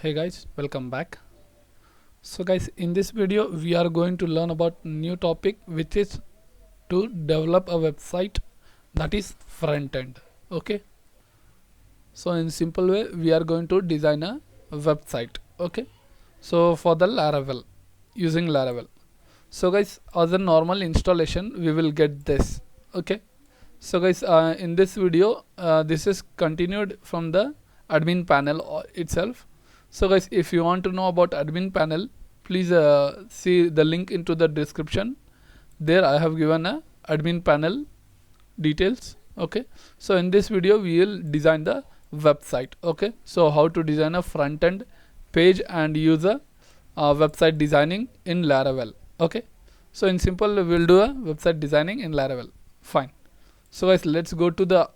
Hey guys, welcome back. So guys, in this video we are going to learn about new topic, which is to develop a website, that is front end. Okay, so in simple way we are going to design a website. Okay, so for the Laravel, using Laravel. So guys, as a normal installation we will get this. Okay, so guys, in this video this is continued from the admin panel itself. So guys, if you want to know about admin panel, please see the link into the description. There I have given a admin panel details. Okay, so in this video we will design the website. Okay, so how to design a front end page and use a website designing in Laravel. Okay, so in simple we will do a website designing in Laravel. Fine. So guys, let's go to the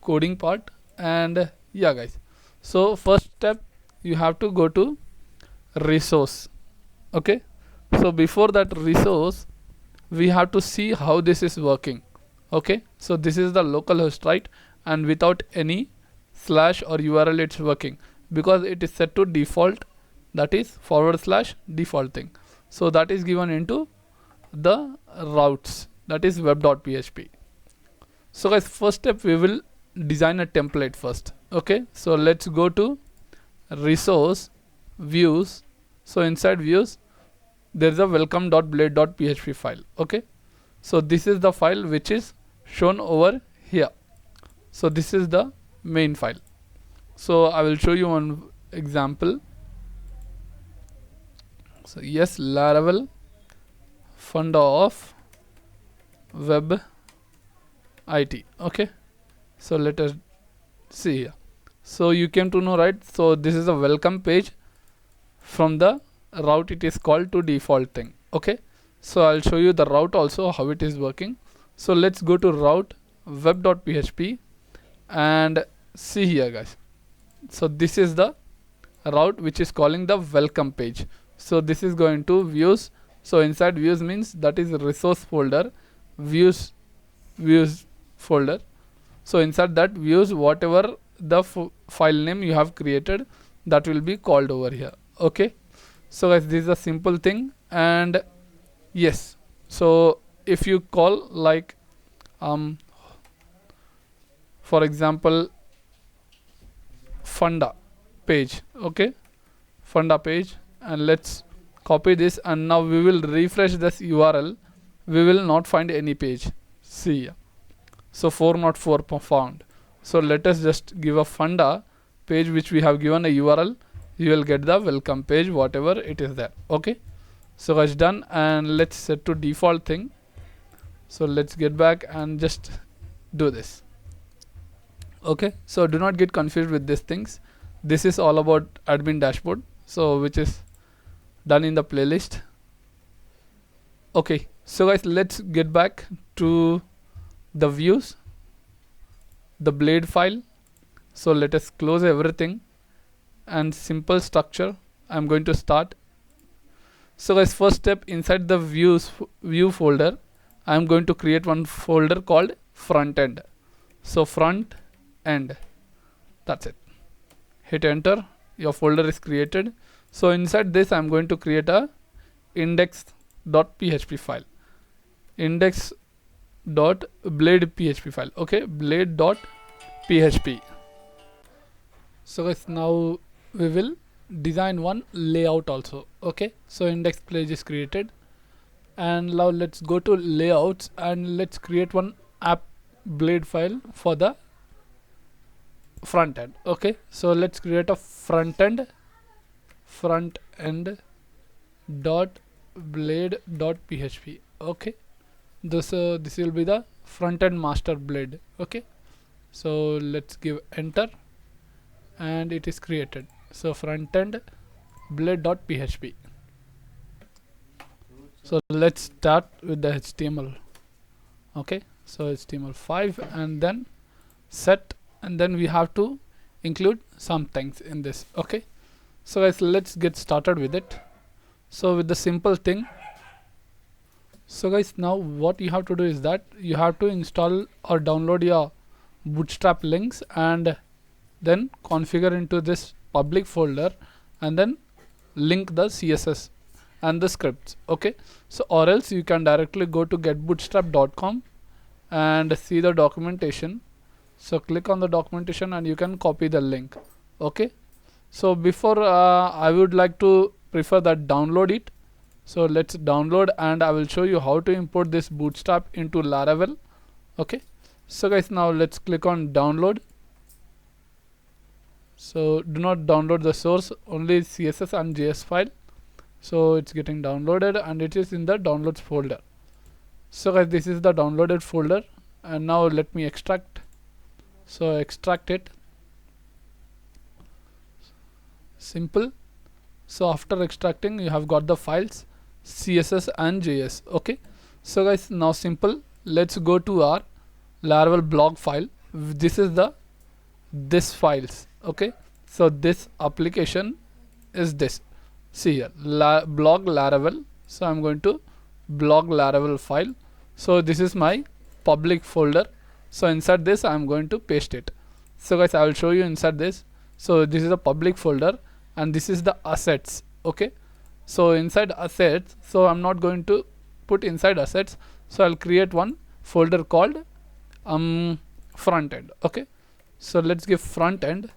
coding part. And yeah guys, so first step, you have to go to resource. Okay, so before that resource we have to see how this is working. Okay, so this is the localhost, right? And without any slash or URL it's working, because it is set to default, that is / default thing. So that is given into the routes, that is web.php. So guys, first step, we will design a template first. Okay, so let's go to resource, views. So inside views there is a welcome.blade.php file. Okay, so this is the file which is shown over here. So this is the main file. So I will show you one example. So yes, Laravel funda of web IT. Okay, so let us see here. So you came to know, right? So this is a welcome page. From the route it is called to default thing. Okay, so I'll show you the route also, how it is working. So let's go to route web.php and see here guys. So this is the route which is calling the welcome page. So this is going to views. So inside views means that is resource folder, views folder. So inside that views, whatever the file name you have created, that will be called over here. Okay, so guys, this is a simple thing. And yes, so if you call like for example funda page, okay, funda page, and let's copy this, and now we will refresh this URL, we will not find any page. See here, so 404 found. So let us just give a funda page which we have given a URL. You will get the welcome page, whatever it is there. Okay, so guys, done. And let's set to default thing. So let's get back and just do this. Okay, so do not get confused with these things. This is all about admin dashboard, so which is done in the playlist. Okay, so guys, let's get back to the views, the blade file. So let us close everything, and simple structure I'm going to start. So guys, first step, inside the view folder I'm going to create one folder called front end. So front end, that's it. Hit enter, your folder is created. So inside this I'm going to create a index.php file, index.blade.php file. Okay, blade.php. So guys, now we will design one layout also. Okay, so index page is created, and now let's go to layouts and let's create one app blade file for the front end. Okay, so let's create a front end dot blade.php. Okay, this will be the front end master blade. Okay, so let's give enter, and it is created. So front end blade.php. So let's start with the HTML. Okay, so HTML5, and then set, and then we have to include some things in this. Okay, so guys, let's get started with it. So with the simple thing, so guys, now what you have to do is that you have to install or download your bootstrap links, and then configure into this public folder, and then link the CSS and the scripts. Okay, so or else you can directly go to getbootstrap.com and see the documentation. So click on the documentation and you can copy the link. Okay, so before I would like to prefer that download it. So let's download, and I will show you how to import this bootstrap into Laravel. Okay, so guys, now let's click on download. So do not download the source, only CSS and JS file. So it's getting downloaded and it is in the downloads folder. So guys, this is the downloaded folder, and now let me extract. So extract it. Simple. So after extracting, you have got the files CSS and JS. Okay, so guys, now simple, let's go to our Laravel blog file. This is the this files. Okay, so this application is this. See here, blog Laravel. So I'm going to blog Laravel file. So this is my public folder. So inside this I'm going to paste it. So guys, I will show you inside this. So this is a public folder and this is the assets. Okay, so inside assets, so I'm not going to put inside assets, so I'll create one folder called Frontend. Okay, so let's give Frontend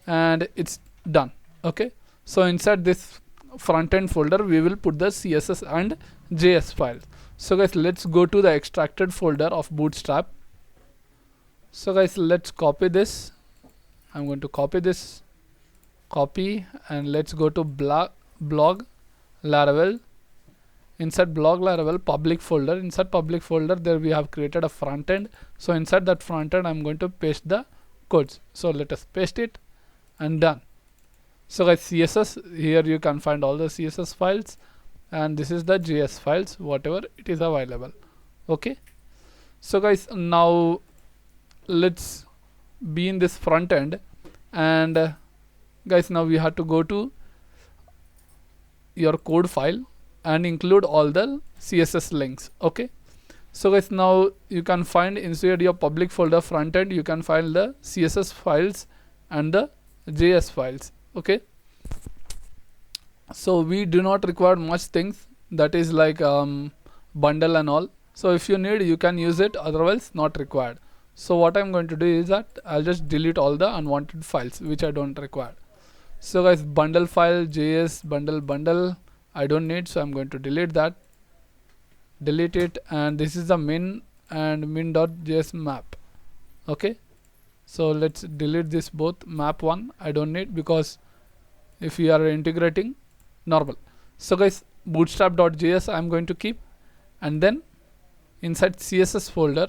and it's done. Okay, so inside this Frontend folder we will put the CSS and JS files. So guys, let's go to the extracted folder of Bootstrap. So guys, let's copy this. I'm going to copy this, copy, and let's go to blog Laravel. Inside blog Laravel public folder, inside public folder there we have created a front end. So inside that front end I'm going to paste the codes. So let us paste it and done. So guys, CSS, here you can find all the CSS files, and this is the JS files, whatever it is available. Okay, so guys, now let's be in this front end, and guys, now we have to go to your code file and include all the CSS links. Okay, so guys, now you can find inside your public folder front end, you can find the CSS files and the JS files. Okay, so we do not require much things, that is like bundle and all. So if you need, you can use it, otherwise not required. So what I'm going to do is that I'll just delete all the unwanted files which I don't require. So guys, bundle file, JS bundle I don't need, so I'm going to delete that, delete it, and this is the min and min.js map. Okay, so let's delete this both. Map one I don't need, because if we are integrating normal. So guys, bootstrap.js I'm going to keep, and then inside CSS folder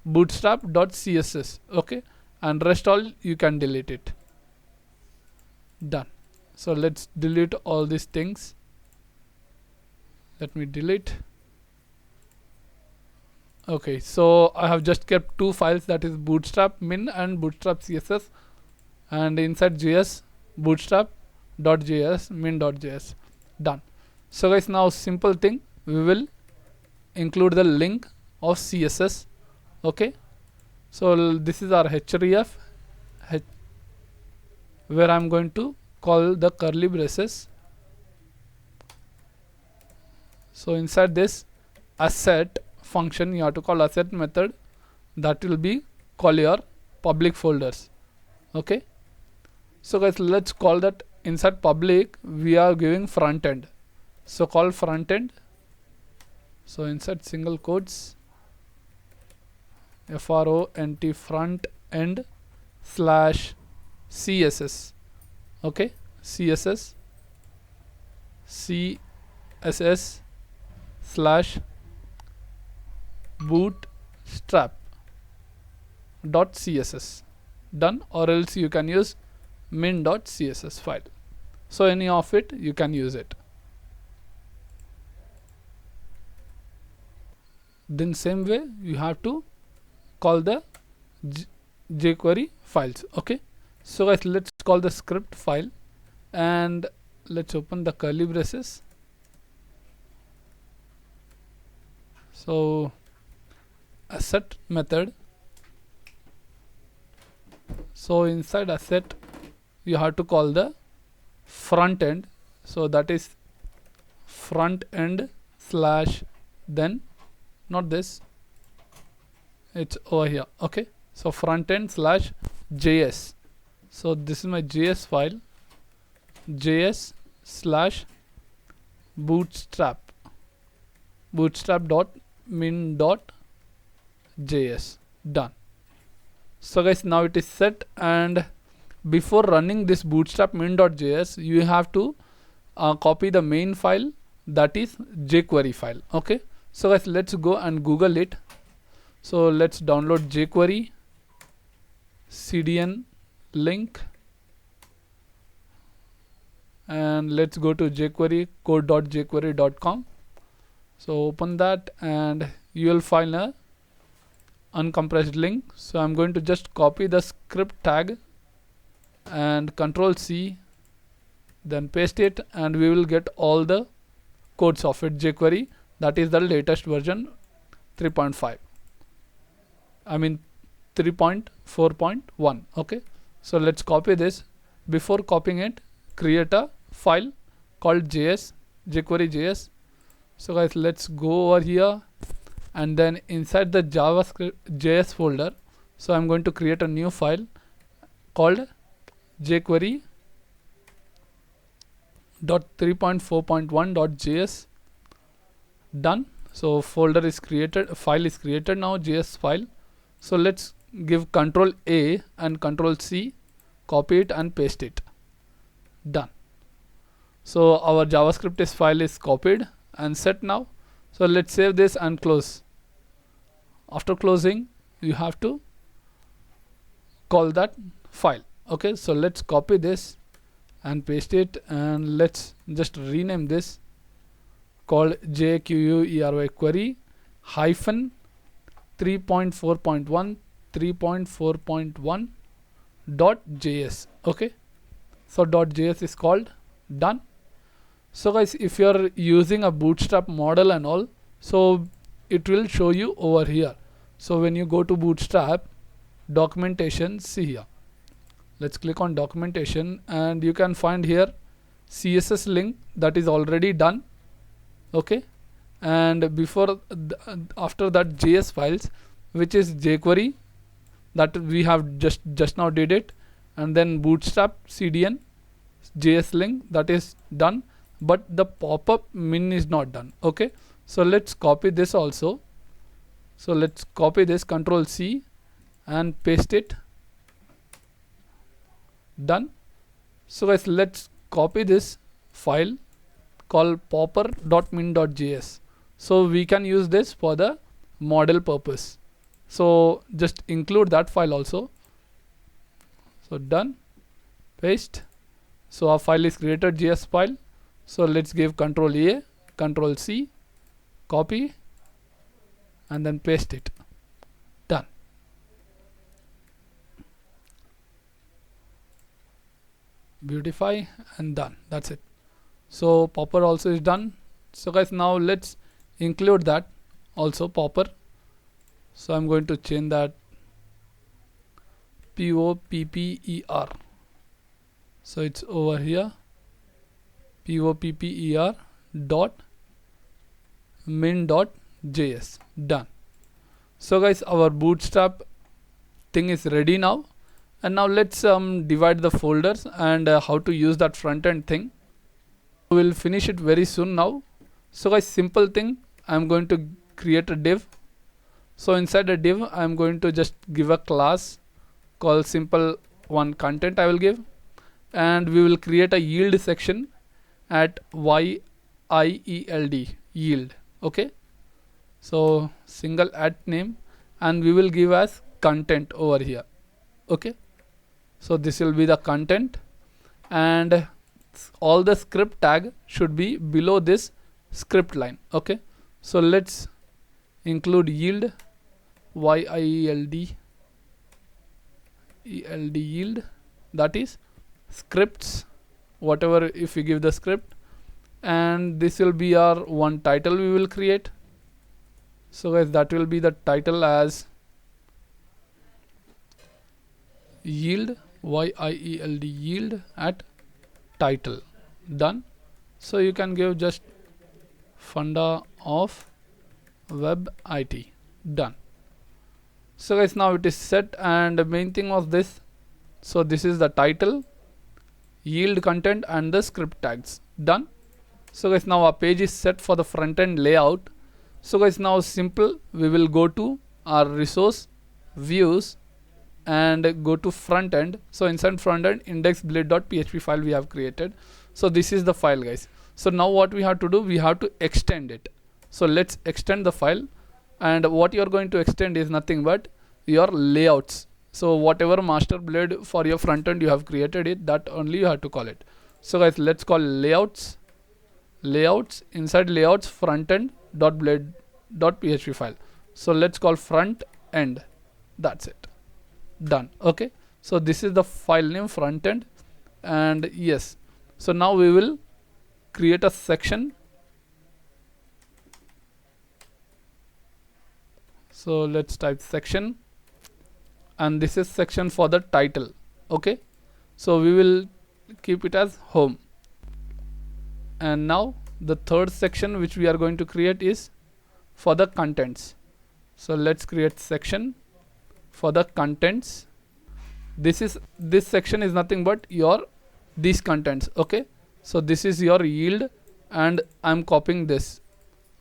bootstrap.css. okay, and rest all you can delete it. Done. So let's delete all these things. Let me delete. Okay, so I have just kept two files, that is bootstrap min and bootstrap css, and inside JS bootstrap.js min.js. Done. So guys, now simple thing, we will include the link of CSS. Okay, so this is our href where I'm going to call the curly braces. So inside this asset function, you have to call asset method, that will be call your public folders. Okay, so guys, let's call that inside public we are giving front end, so call front end. So inside single quotes front front end slash css. Okay, css slash bootstrap dot css. Done. Or else you can use min.css file. So any of it you can use it. Then same way you have to call the jQuery files. Okay, so guys, let's call the script file and let's open the curly braces. So asset method, so inside asset you have to call the front end, so that is front end slash, then not this, it's over here. Okay, so front end slash js. So this is my js file, js slash bootstrap dot min dot js. Done. So guys, now it is set, and before running this bootstrap min.js, you have to copy the main file, that is jQuery file. Okay, so guys, let's go and Google it. So let's download jQuery CDN link, and let's go to jQuery code.jquery.com. so open that, and you will find a uncompressed link. So I'm going to just copy the script tag and Control C, then paste it, and we will get all the codes of it. jQuery, that is the latest version 3.5, I mean 3.4.1. okay, so let's copy this. Before copying it, create a file called jQuery JS. So guys, let's go over here, and then inside the JavaScript JS folder, so I'm going to create a new file called jQuery .3.4.1.js. done. So folder is created, file is created now, JS file. So let's give Control A and Control C, copy it and paste it. Done. So our JavaScript file is copied and set now. So let's save this and close. After closing, you have to call that file. Okay, so let's copy this and paste it, and let's just rename this called jQuery query hyphen 3.4.1 3.4.1 .js. okay, so .js is called. Done. So guys, if you are using a bootstrap model and all, so it will show you over here. So when you go to bootstrap documentation, see here, let's click on documentation, and you can find here CSS link that is already done. Okay, and before after that JS files, which is jQuery, that we have just now did it, and then bootstrap CDN JS link, that is done, but the pop-up min is not done. Okay, so let's copy this also. So let's copy this, Control C and paste it. Done. So guys, let's copy this file called popper.min.js. so we can use this for the model purpose. So just include that file also. So done, paste. So our file is created, JS file. So let's give Control A, Control C, copy, and then paste it. Done. Beautify and done. That's it. So popper also is done. So guys, now let's include that also, popper. So I'm going to change that popper. So it's over here, popper dot min dot js. Done. So guys, our bootstrap thing is ready now, and now let's divide the folders and how to use that front end thing. We'll finish it very soon now. So guys, simple thing, I'm going to create a div. So inside a div, I'm going to just give a class called simple one content I will give, and we will create a yield section at yield yield. Okay, so single at name, and we will give as content over here. Okay, so this will be the content, and all the script tag should be below this script line. Okay, so let's include yield yield, that is scripts, whatever, if we give the script, and this will be our one title we will create. So guys, that will be the title as yield yield at title. Done. So you can give just funda of web IT. Done. So guys, now it is set, and the main thing was this. So this is the title, yield content, and the script tags. Done. So guys, now our page is set for the front end layout. So guys, now simple, we will go to our resource, views, and go to front end. So inside front end, index.blade.php file we have created. So this is the file guys. So now what we have to do, we have to extend it. So let's extend the file, and what you are going to extend is nothing but your layouts. So whatever master blade for your front end you have created it, that only you have to call it. So guys, let's call layouts, inside layouts front end dot blade dot php file. So let's call front end. That's it. Done. Okay, so this is the file name, front end. And yes, so now we will create a section. So let's type section, and this is section for the title. Okay, so we will keep it as home. And now the third section which we are going to create is for the contents. So let's create section for the contents. This section is nothing but your these contents. Okay, so this is your yield, and I'm copying this.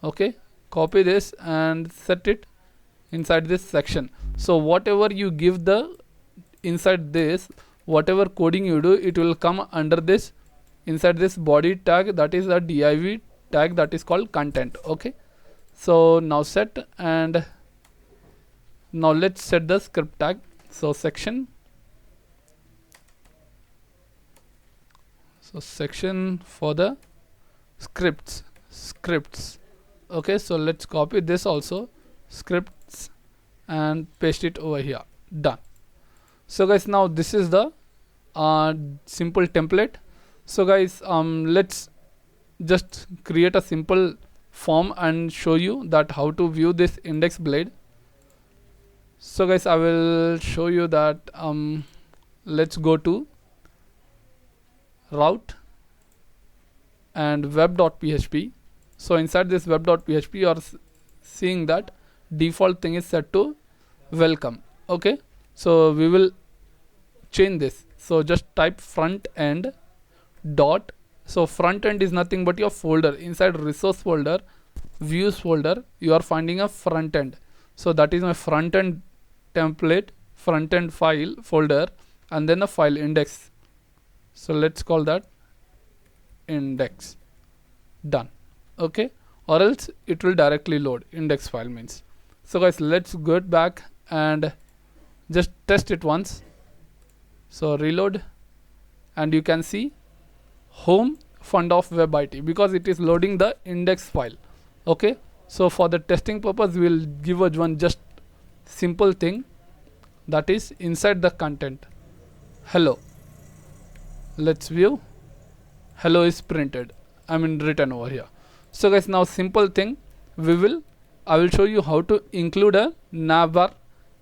Okay, copy this and set it inside this section. So whatever you give the inside this, whatever coding you do, it will come under this, inside this body tag, that is a div tag that is called content. Okay, so now set, and now let's set the script tag. So section, so section for the scripts. Okay, so let's copy this also, scripts, and paste it over here. Done. So guys, now this is the simple template. So guys, let's just create a simple form and show you that how to view this index blade. So guys, I will show you that. Let's go to route and web.php. So inside this web.php, you are seeing that default thing is set to welcome. Okay, so we will change this. So just type front end dot. So front end is nothing but your folder. Inside resource folder, views folder, you are finding a front end. So that is my front end template, front end file folder, and then the file index. So let's call that index. Done. Okay, or else it will directly load. Index file means. So guys, let's go back and just test it once. So reload, and you can see home fund of web IT, because it is loading the index file. Okay, so for the testing purpose, we will give a one just simple thing, that is inside the content, hello. Let's view, hello is printed, I mean written over here. So guys, now simple thing, I will show you how to include a navbar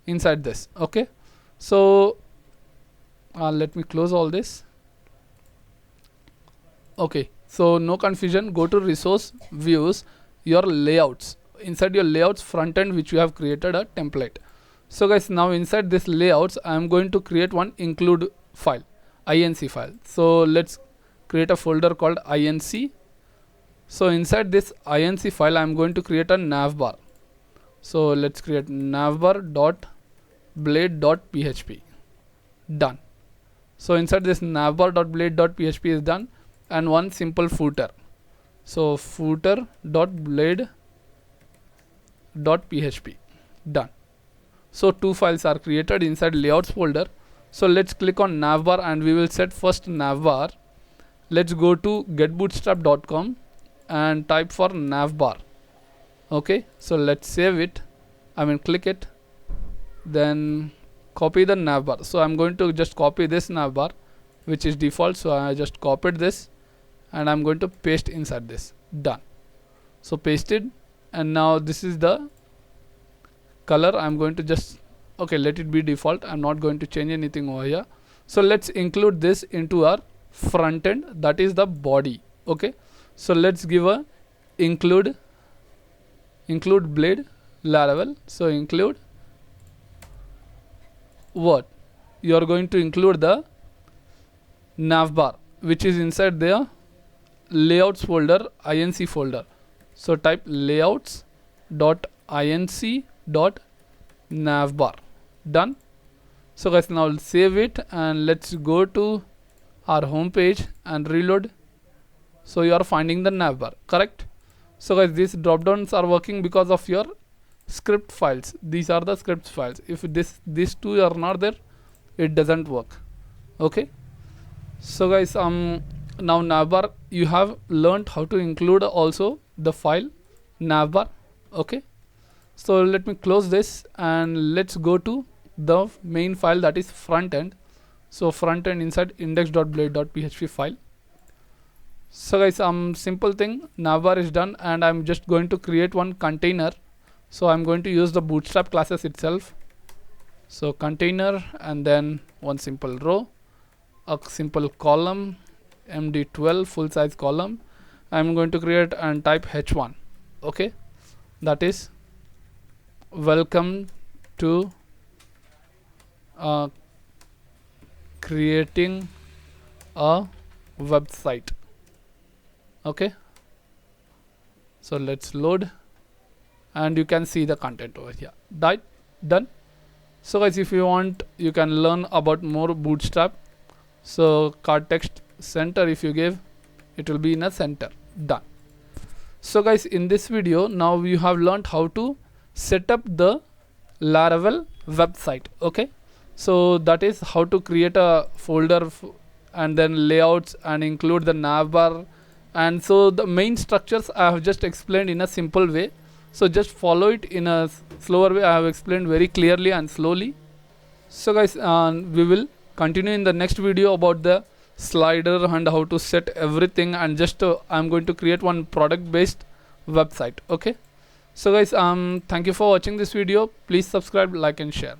inside this. Okay, so let me close all this. Okay, so no confusion, go to resource, views, your layouts. Inside your layouts front end, which you have created a template. So guys, now inside this layouts, I am going to create one include file, inc file. So let's create a folder called inc. So inside this inc file, I am going to create a navbar. So let's create navbar.blade.php. Done. So inside this navbar.blade.php is done, and one simple footer. So footer.blade.php. Done. So two files are created inside layouts folder. So let's click on navbar, and we will set first navbar. Let's go to getbootstrap.com and type for navbar. Okay, so let's save it, I mean click it, then copy the navbar. So I'm going to just copy this navbar, which is default. So I just copied this, and I'm going to paste inside this. Done. So pasted, and now this is the color. I'm going to just, okay, let it be default. I'm not going to change anything over here. So let's include this into our front end, that is the body. Okay, so let's give a include blade Laravel. So include what? You are going to include the navbar, which is inside the layouts folder, inc folder. So type layouts dot inc dot navbar. Done. So guys, now save it and let's go to our home page and reload. So you are finding the navbar, correct? So guys, these drop downs are working because of your script files. These are the script files. If these two are not there, it doesn't work. Okay, so guys, now navbar, you have learned how to include also the file navbar. Okay, so let me close this and let's go to the main file, that is front end. So front end inside index.blade.php file. So guys, simple thing, navbar is done and I'm just going to create one container. So I'm going to use the bootstrap classes itself. So container and then one simple row, a simple column, md12 full size column. I'm going to create and type h1. Okay, that is welcome to creating a website. Okay, so let's load and you can see the content over here. Done. So guys, if you want, you can learn about more bootstrap. So card text center, if you give, it will be in a center. Done. So guys, in this video now you have learned how to set up the Laravel website. Okay, so that is how to create a folder and then layouts and include the navbar. And so the main structures I have just explained in a simple way. So just follow it in a slower way. I have explained very clearly and slowly. So guys, we will continue in the next video about the slider and how to set everything, and just I'm going to create one product based website. Okay, so guys, thank you for watching this video. Please subscribe, like and share.